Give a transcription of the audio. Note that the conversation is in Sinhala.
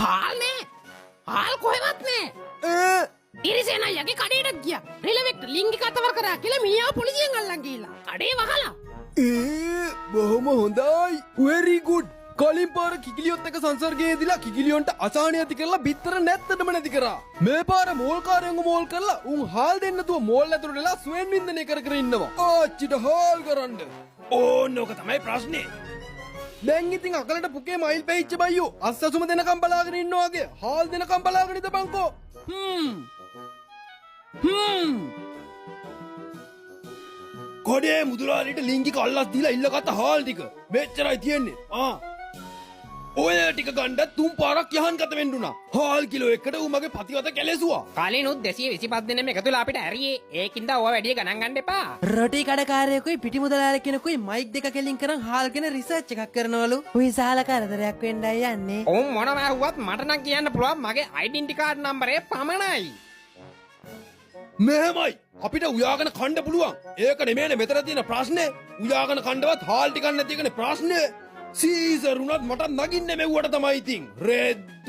හාල් නෑ. හාල් කොහෙවත් නෑ. ඉරිසේන යගේ කඩේටත් ගියා. රිලෙවෙක්ට ලිංගික අතවර කරා කියලා මීයා පොලිසියෙන් අල්ලන් ගිහිල්ලා. කඩේ වහලා. බොහොම හොඳයි. very good. කලින් පාර කිකිලියොත් එක සංසර්ගයේදීලා කිකිලියොන්ට අසහනය ඇති කරලා බිත්තර නැත්තටම නැති කරා. මේ පාර මෝල්කාරයන්ව මෝල් කරලා උන් හාල් දෙන්න තුව මෝල් ඇතුළට වෙලා ස්වෙන් වින්දනය කර කර ඉන්නවා. ආච්චිට හාල් කරන්න. ඕනෝක තමයි ප්‍රශ්නේ. දැන් ඉතින් අකලට පුකේ මයිල් පැහිච්ච බයියෝ අස්සසුම දෙනකම් බලාගෙන ඉන්නවා වගේ හාල් දෙනකම් බලාගෙන ඉඳ බංකෝ. කොඩේ මුදුලාලිට ලිංගික අල්ලස් දීලා ඉල්ලගත්ත හාල් ටික මෙච්චරයි තියෙන්නේ. ඔය ටික ගණ්ඩ තුන් පාරක් යහන් ගත වෙන්ඩුනා. හාල් කිලෝ එකට උමගේ පතිවත කෙලෙසවා. කලිනුත් 225 දෙනෙම එකතුලා අපිට ඇරියේ. ඒකින්ද ඕවා වැඩි ගණන් ගන්න එපා. රොටි කඩකාරයෙකුයි පිටි මුදලාල කෙනෙකුයි මයික් දෙක කෙලින් කරන් හාල් ගැන රිසර්ච් එකක් කරනවලු. විශාල කරදරයක් වෙන්නයි යන්නේ. ඔව් මොනවා ඇහුවත් මට නම් කියන්න පුළුවන් මගේ ඩෙන්ටිටි කාඩ් නම්බරේ පමණයි. මෙහෙමයි අපිට උයාගෙන කණ්ඩ පුළුවන්. ඒක නෙමෙයිනේ මෙතන තියෙන ප්‍රශ්නේ. උයාගෙන කණ්ඩවත් හාල් ටිකක් නැති එකනේ ප්‍රශ්නේ. සීසර් උනත් මට නගින්නේ මෙව්වට තමයි ඉතින්. රෙද්ද